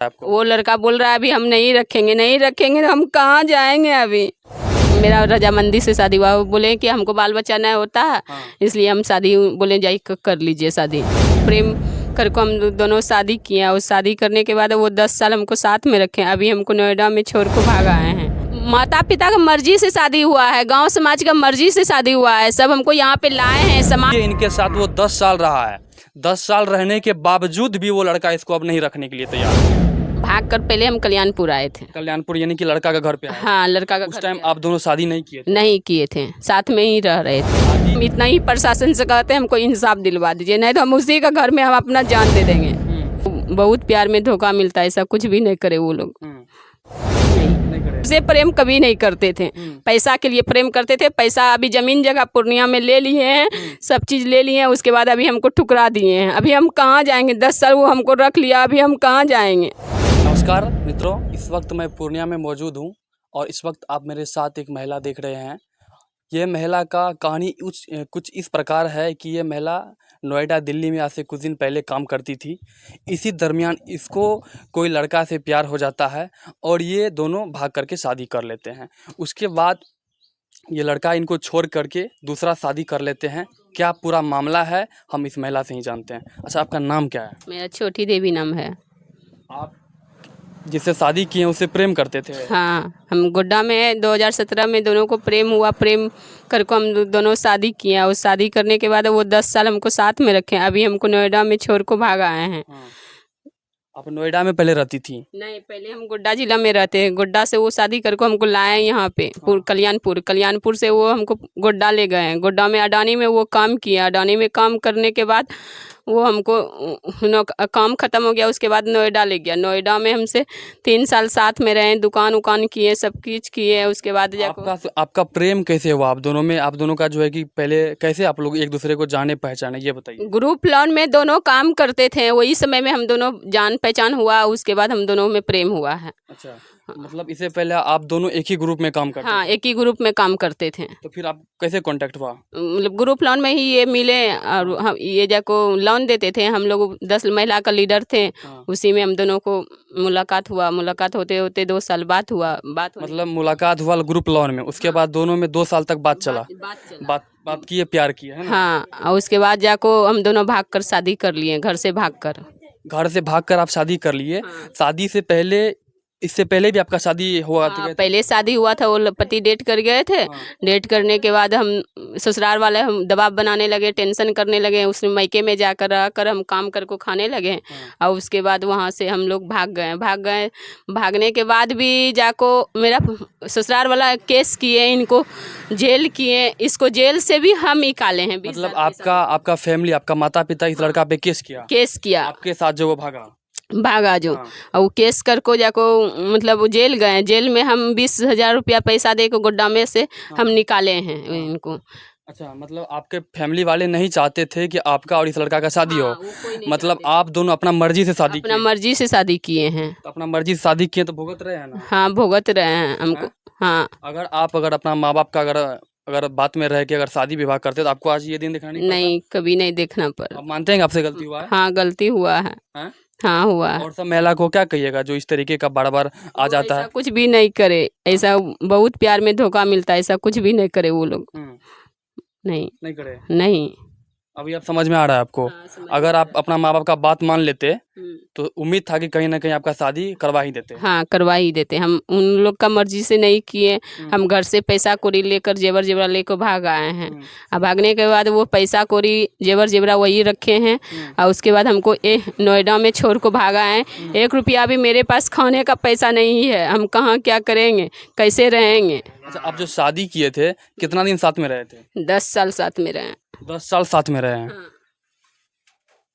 आपको? वो लड़का बोल रहा है अभी हम नहीं रखेंगे, नहीं रखेंगे तो हम कहाँ जाएंगे। अभी मेरा रजामंदी से शादी हुआ, वो बोले कि हमको बाल बच्चा नहीं होता है, इसलिए हम शादी बोले जाइए कर लीजिए शादी। प्रेम कर को हम दोनों शादी किए, और शादी करने के बाद वो 10 साल हमको साथ में रखे। अभी हमको नोएडा में छोड़ को भाग आए हैं। माता पिता का मर्जी से शादी हुआ है, गांव समाज का मर्जी से शादी हुआ है, सब हमको यहाँ पे लाए हैं समाज। इनके साथ वो 10 साल रहा है, 10 साल रहने के बावजूद भी वो लड़का इसको अब नहीं रखने के लिए तैयार है। भाग कर पहले हम कल्याणपुर आए थे। कल्याणपुर यानी कि लड़का का घर पे आए? हाँ, लड़का का उस घर टाइम पे आप दोनों शादी नहीं किए थे? नहीं किए थे, साथ में ही रह रहे थे। हम इतना ही प्रशासन से कहते हैं हमको इंसाफ दिलवा दीजिए, नहीं तो हम उसी का घर में हम अपना जान दे देंगे। बहुत प्यार में धोखा मिलता है, ऐसा कुछ भी नहीं करे वो लोग। से प्रेम कभी नहीं करते थे, पैसा के लिए प्रेम करते थे। पैसा अभी जमीन जगह पूर्णिया में ले लिए हैं, सब चीज़ ले लिए हैं, उसके बाद अभी हमको ठुकरा दिए हैं। अभी हम कहाँ जाएंगे? 10 साल वो हमको रख लिया, अभी हम कहाँ जाएंगे? नमस्कार मित्रों, इस वक्त मैं पूर्णिया में मौजूद हूँ और इस वक्त आप मेरे साथ एक महिला देख रहे हैं। ये महिला का कहानी कुछ इस प्रकार है कि ये महिला नोएडा दिल्ली में आज से कुछ दिन पहले काम करती थी। इसी दरमियान इसको कोई लड़का से प्यार हो जाता है और ये दोनों भाग करके शादी कर लेते हैं। उसके बाद ये लड़का इनको छोड़ करके दूसरा शादी कर लेते हैं। क्या पूरा मामला है हम इस महिला से ही जानते हैं। अच्छा, आपका नाम क्या है? मेरा छोटी देवी नाम है। आप जिससे शादी किए उससे प्रेम करते थे? हाँ, हम गोड्डा में 2017 में दोनों को प्रेम हुआ। प्रेम कर को हम दोनों शादी किया, और शादी करने के बाद वो 10 साल हमको साथ में रखे। अभी हमको नोएडा में छोड़ को भाग आए हैं। आप नोएडा में पहले रहती थी? नहीं, पहले हम गोड्डा जिला में रहते हैं। गोड्डा से वो शादी करके हमको लाए यहाँ पे कल्याणपुर से वो हमको गोड्डा ले गए हैं। गोड्डा में अडानी में वो काम किया। अडानी में काम करने के बाद वो हमको काम ख़त्म हो गया, उसके बाद नोएडा ले गया। नोएडा में हमसे 3 साल साथ में रहे, दुकान उकान किए, सब कुछ किए। उसके बाद आपका प्रेम कैसे हुआ आप दोनों में? आप दोनों का जो है कि पहले कैसे आप लोग एक दूसरे को जाने पहचाने, ये बताइए। ग्रुप लोन में दोनों काम करते थे, वही समय में हम दोनों जान पहचान हुआ, उसके बाद हम दोनों में प्रेम हुआ है। अच्छा, मतलब इससे पहले आप दोनों एक ही ग्रुप में काम करते थे? हाँ, एक ही ग्रुप में काम करते थे। तो फिर आप कैसे कांटेक्ट हुआ? मतलब ग्रुप लोन में ही ये मिले, और हम ये जाको लोन देते थे। हम लोग 10 महिला का लीडर थे। उसी में हम दोनों को मुलाकात हुआ। मुलाकात होते होते 2 साल बात हुआ। मतलब मुलाकात हुआ ग्रुप लोन में, उसके बाद दोनों में 2 साल तक बात चला, बात किए, प्यार किए, है ना? हाँ, और उसके बाद जाको हम दोनों भाग कर शादी कर लिए, घर से भाग कर आप शादी कर लिए। शादी से पहले, इससे पहले भी आपका शादी हुआ था? पहले शादी हुआ था, वो पति डेट कर गए थे। डेट करने के बाद हम ससुराल वाले हम दबाव बनाने लगे, टेंशन करने लगे। उसने मायके में जाकर रहकर हम काम करके खाने लगे, और उसके बाद वहाँ से हम लोग भाग गए। भागने के बाद भी जाको मेरा ससुराल वाला केस किए, इनको जेल किए। इसको जेल से भी हम निकाले हैं। मतलब आपका फैमिली, आपका माता पिता इस लड़का पे केस किया आपके साथ जो वो भागा जो। और केस कर को जाको मतलब वो जेल गए। जेल में हम 20,000 रुपया पैसा दे को गोड्डा में से हम निकाले हैं इनको। अच्छा, मतलब आपके फैमिली वाले नहीं चाहते थे कि आपका और इस लड़का का शादी हो? मतलब आप दोनों अपना मर्जी से शादी किए हैं। तो अपना मर्जी से शादी किए तो भुगत रहे हैं ना? हाँ, भुगत रहे हैं हमको। हाँ, अगर अपना माँ बाप का अगर बात में रह के अगर शादी विवाह करते तो आपको आज ये दिन दिखाना नहीं, कभी नहीं देखना पड़ा। आप मानते हैं आपसे गलती हुआ है? हाँ, गलती हुआ है। हाँ, हुआ है। और सब महिला को क्या कहिएगा जो इस तरीके का बार बार आ जाता है? कुछ भी नहीं करे, ऐसा बहुत प्यार में धोखा मिलता है, ऐसा कुछ भी नहीं करे वो लोग। नहीं करे। नहीं, अभी आप समझ में आ रहा है आपको? अगर आप अपना माँ बाप का बात मान लेते तो उम्मीद था कि कहीं ना कहीं आपका शादी करवा ही देते। हाँ, करवा ही देते। हम उन लोग का मर्जी से नहीं किए। हम घर से पैसा कोरी लेकर जेवर जेवरा लेकर भाग आए हैं। अब भागने के बाद वो पैसा कोरी जेवर जेवरा वही रखे हैं, और उसके बाद हमको नोएडा में छोड़ को भाग आए। 1 रुपया भी मेरे पास खाने का पैसा नहीं है। हम कहाँ क्या करेंगे, कैसे रहेंगे? अच्छा, आप जो शादी किए थे कितना दिन साथ में रहे थे? 10 साल साथ में रहे। 10 साल साथ में रहे हैं?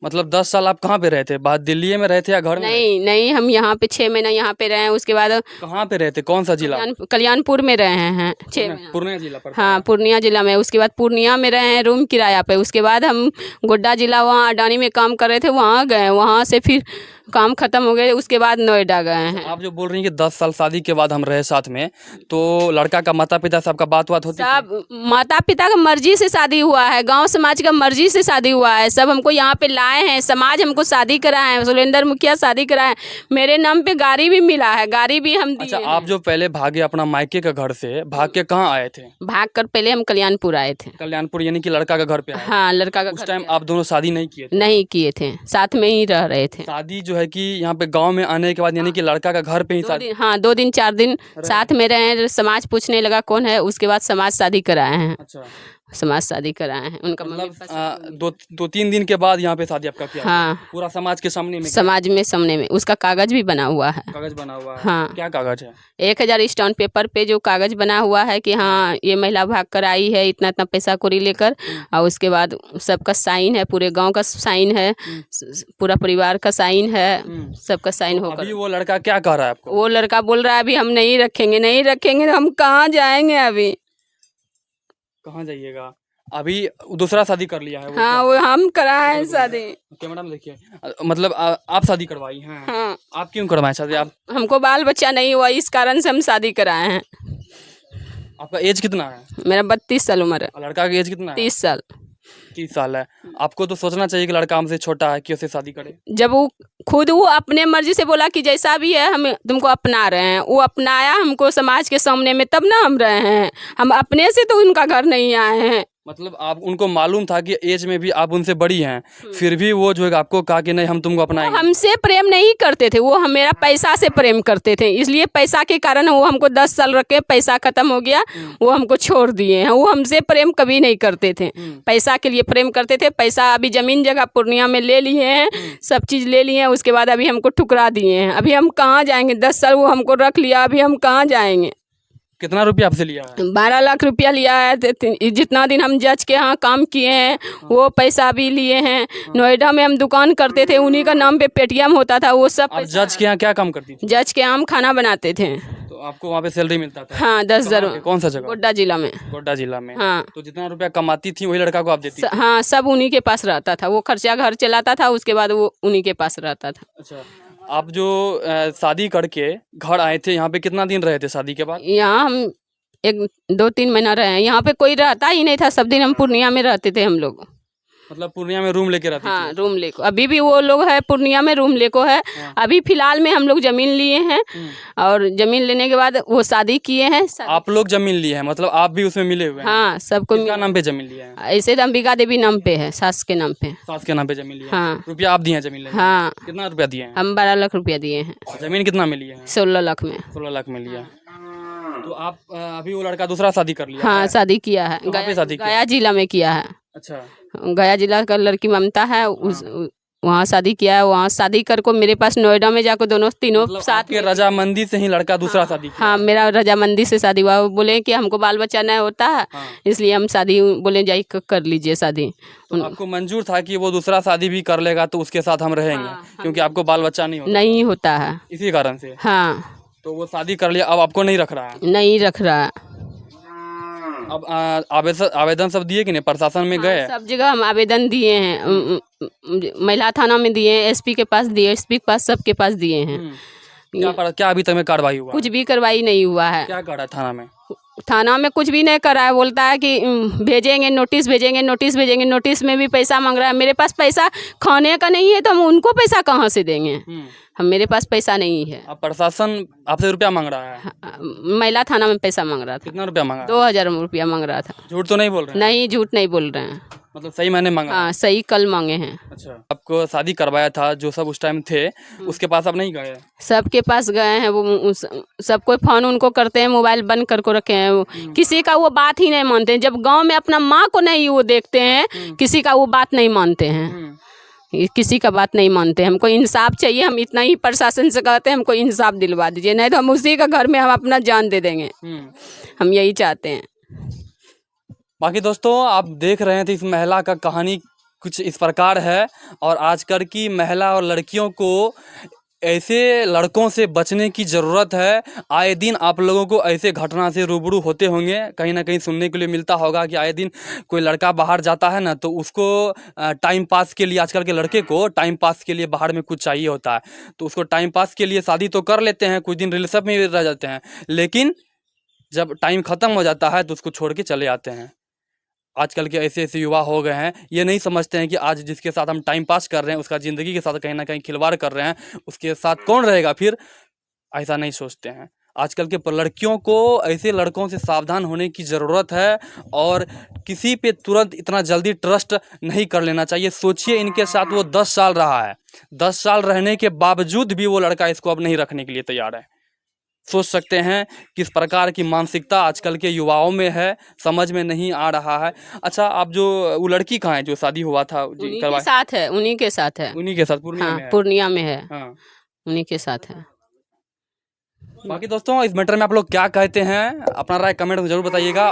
मतलब 10 साल आप कहाँ पे रहे थे? बाहर दिल्ली में रहे थे या घर में? नहीं, हम यहाँ पे 6 महीना यहाँ पे रहे हैं। उसके बाद कहाँ पे रहे थे? कौन सा जिला? कल्याणपुर में रहे हैं 6 महीना। पूर्णिया जिला पर? हाँ, पूर्णिया जिला में। उसके बाद पूर्णिया में रहे हैं रूम किराया पे। उसके बाद हम गोड्डा जिला, वहाँ अडानी में काम कर रहे थे, वहाँ गए। वहाँ से फिर काम खत्म हो गया, उसके बाद नोएडा गए हैं। आप जो बोल रही हैं कि 10 साल शादी के बाद हम रहे साथ में, तो लड़का का माता पिता सबका बात होती थी? सब माता पिता का मर्जी से शादी हुआ है, गांव समाज का मर्जी से शादी हुआ है। सब हमको यहाँ पे लाए हैं, समाज हमको शादी कराए हैं, सुरेंद्र मुखिया शादी कराए। मेरे नाम पे गाड़ी भी मिला है, गाड़ी भी हम दिए अच्छा, हैं। आप जो पहले भागे अपना मायके के घर से, भाग के कहाँ आए थे? भाग कर पहले हम कल्याणपुर आए थे। कल्याणपुर, यानी कि लड़का का घर पे आए? हाँ, लड़का का उस घर टाइम पे आप दोनों शादी नहीं किए थे? नहीं किए थे, साथ में ही रह रहे थे। शादी जो है कि यहाँ पे गांव में आने के बाद, यानी कि लड़का का घर पे ही शादी? हाँ, 2 दिन 4 दिन साथ में रहे, समाज पूछने लगा कौन है, उसके बाद समाज शादी कराए हैं। अच्छा, समाज शादी कराए हैं उनका मम्मी मतलब पापा दो तीन दिन के बाद यहाँ पे शादी आपका किया? हाँ, पूरा समाज के सामने में? समाज में सामने में उसका कागज भी बना हुआ है। कागज बना हुआ है? हाँ। क्या कागज है? 1000 स्टाम्प पेपर पे जो कागज बना हुआ है कि हाँ ये महिला भाग कर आई है इतना इतना पैसा कौड़ी लेकर, और उसके बाद सबका साइन है, पूरे गांव का साइन है, पूरा परिवार का साइन है, सबका साइन तो होकर। अभी वो लड़का क्या कह रहा है आपको? वो लड़का बोल रहा है अभी हम नहीं रखेंगे, नहीं रखेंगे तो हम कहाँ जाएंगे अभी। कहाँ जाइएगा? अभी दूसरा शादी कर लिया है वो? हाँ, वो हम कराए हैं शादी। कैमरा में देखिए, मतलब आप शादी करवाई हैं? हाँ, आप क्यों करवाएं शादी? आप, हमको बाल बच्चा नहीं हुआ, इस कारण से हम शादी कराए हैं। आपका एज कितना है? मेरा 32 साल उम्र है। और लड़का का एज कितना है? 30 साल। 30 साल है। आपको तो सोचना चाहिए कि लड़का हमसे छोटा है, कैसे शादी करे? जब वो खुद वो अपने मर्जी से बोला कि जैसा भी है हम तुमको अपना रहे हैं, वो अपनाया हमको समाज के सामने में, तब ना हम रहे हैं। हम अपने से तो उनका घर नहीं आए हैं। मतलब आप, उनको मालूम था कि एज में भी आप उनसे बड़ी हैं, फिर भी वो जो है आपको कहा कि नहीं हम तुमको वो अपनाएंगे? हमसे प्रेम नहीं करते थे, वो हम मेरा पैसा से प्रेम करते थे, इसलिए पैसा के कारण वो हमको 10 साल रखे, पैसा खत्म हो गया, वो हमको छोड़ दिए हैं। वो हमसे प्रेम कभी नहीं करते थे, पैसा के लिए प्रेम करते थे। पैसा अभी जमीन जगह पूर्णिया में ले लिए हैं, सब चीज़ ले लिए हैं, उसके बाद अभी हमको ठुकरा दिए हैं। अभी हम कहाँ जाएंगे? 10 साल वो हमको रख लिया, अभी हम कहाँ जाएंगे? कितना रुपया आपसे लिया है? 12 लाख रुपया लिया है। जितना दिन हम जज के यहाँ काम किए हैं वो पैसा भी लिए हैं। नोएडा में हम दुकान करते थे, उन्हीं का नाम पे पेटीएम होता था, वो सब आप जज के यहाँ क्या काम करती थी? जज के यहाँ हम खाना बनाते थे। तो आपको वहाँ पे सैलरी मिलता था? हाँ, 10,000। कहाँ पे? कौन सा जगह? गोड्डा जिला में। गोड्डा जिला में? हाँ। तो जितना रुपया कमाती थी वही लड़का को आप देती थी? हाँ, सब उन्हीं के पास रहता था, वो खर्चा घर चलाता था, उसके बाद वो उन्हीं के पास रहता था। अच्छा, आप जो शादी करके घर आए थे, यहाँ पे कितना दिन रहे थे शादी के बाद? यहाँ हम 1-2-3 महीना रहे हैं। यहाँ पे कोई रहता ही नहीं था, सब दिन हम पूर्णिया में रहते थे हम लोग। मतलब पूर्णिया में रूम लेके रहती थी? हाँ, रूम लेको अभी भी वो लोग है पूर्णिया में, रूम लेको है। अभी फिलहाल में हम लोग जमीन लिए हैं, और जमीन लेने के बाद वो शादी किए हैं। आप लोग जमीन लिए हैं, मतलब आप भी उसमें मिले हुए हैं? हाँ, सबको किसका नाम पे जमीन लिया है? ऐसे तो अंबिका देवी नाम पे है, सास के नाम पे। सास के नाम पे जमीन लिया है? हाँ। रुपया आप दिए हैं जमीन लेने में? हाँ, कितना रुपया दिए हैं? हम 12 लाख रुपया दिए हैं। जमीन कितना में लिए हैं? 16 लाख में। 16 लाख में लिया। तो आप अभी वो लड़का दूसरा शादी कर लिया हाँ, है? शादी किया है। कहाँ पे शादी किया? गया जिला में किया है। अच्छा, गया जिला का लड़की ममता है, वहाँ शादी किया है। वहाँ शादी कर को मेरे पास नोएडा में जाकर दोनों तीनों मतलब साथ आपके रजामंदी से ही लड़का दूसरा शादी किया? हाँ, मेरा रजामंदी से शादी हुआ। वो बोले कि हमको बाल बच्चा नहीं होता है, इसलिए हम शादी, बोले जाइए कर लीजिए शादी। तो आपको मंजूर था कि वो दूसरा शादी भी कर लेगा तो उसके साथ हम रहेंगे, क्योंकि आपको बाल बच्चा नहीं होता? नहीं होता है। इसी कारण से? हाँ, तो वो शादी कर लिया, अब आपको नहीं रख रहा है? नहीं रख रहा है। अब आवेदन सब दिए कि नहीं? प्रशासन में गए? सब जगह हम आवेदन दिए हैं, महिला थाना में दिए हैं, एसपी के पास दिए, एसपी के पास, सबके पास दिए हैं। क्या अभी तक में कार्रवाई हुआ? कुछ भी कार्रवाई नहीं हुआ है। क्या कर रहा है थाना में? थाना में कुछ भी नहीं करा है, बोलता है कि भेजेंगे, नोटिस भेजेंगे, नोटिस भेजेंगे। नोटिस में भी पैसा मांग रहा है। मेरे पास पैसा खाने का नहीं है तो हम उनको पैसा कहाँ से देंगे? हम, मेरे पास पैसा नहीं है। अब प्रशासन आपसे रुपया मांग रहा है? महिला थाना में पैसा मांग रहा था। कितना रुपया मांगा? 2000 रुपया मांग रहा था। झूठ तो नहीं बोल रहे हैं? नहीं, झूठ नहीं बोल रहे हैं। मतलब सही मैंने मांगा? हाँ, सही कल मांगे हैं। अच्छा, आपको शादी करवाया था जो सब उस टाइम थे, उसके पास अब नहीं गए? सबके पास गए हैं, वो सब कोई फोन उनको करते हैं, मोबाइल बंद करके रखे हैं। वो किसी का वो बात ही नहीं मानते हैं। जब गांव में अपना माँ को नहीं वो देखते हैं, किसी का वो बात नहीं मानते हैं। किसी का बात नहीं मानते। हमको इंसाफ चाहिए, हम इतना ही प्रशासन से कहते हैं हमको इंसाफ दिलवा दीजिए, नहीं तो हम उसी का घर में हम अपना जान दे देंगे। हम यही चाहते हैं। बाकी दोस्तों, आप देख रहे थे इस महिला का कहानी कुछ इस प्रकार है, और आजकल की महिला और लड़कियों को ऐसे लड़कों से बचने की ज़रूरत है। आए दिन आप लोगों को ऐसे घटना से रूबरू होते होंगे, कहीं ना कहीं सुनने के लिए मिलता होगा कि आए दिन कोई लड़का बाहर जाता है ना, तो उसको टाइम पास के लिए, आजकल के लड़के को टाइम पास के लिए बाहर में कुछ चाहिए होता है, तो उसको टाइम पास के लिए शादी तो कर लेते हैं, कुछ दिन रिलेशन में रह जाते हैं, लेकिन जब टाइम ख़त्म हो जाता है तो उसको छोड़ के चले आते हैं। आजकल के ऐसे ऐसे युवा हो गए हैं, ये नहीं समझते हैं कि आज जिसके साथ हम टाइम पास कर रहे हैं उसका ज़िंदगी के साथ कहीं ना कहीं खिलवाड़ कर रहे हैं, उसके साथ कौन रहेगा फिर, ऐसा नहीं सोचते हैं। आजकल के लड़कियों को ऐसे लड़कों से सावधान होने की ज़रूरत है और किसी पे तुरंत इतना जल्दी ट्रस्ट नहीं कर लेना चाहिए। सोचिए इनके साथ वो 10 साल रहा है, 10 साल रहने के बावजूद भी वो लड़का इसको अब नहीं रखने के लिए तैयार है। सोच सकते हैं किस प्रकार की मानसिकता आजकल के युवाओं में है, समझ में नहीं आ रहा है। अच्छा, आप जो वो लड़की कहाँ है जो शादी हुआ था जी उन्हीं के करवाए? साथ है, उन्हीं के साथ है। उन्हीं के साथ पूर्णिया हाँ, में है। पूर्णिया में है, हाँ। उन्हीं के साथ है। बाकी दोस्तों इस मैटर में आप लोग क्या कहते हैं, अपना राय कमेंट में जरूर बताइएगा।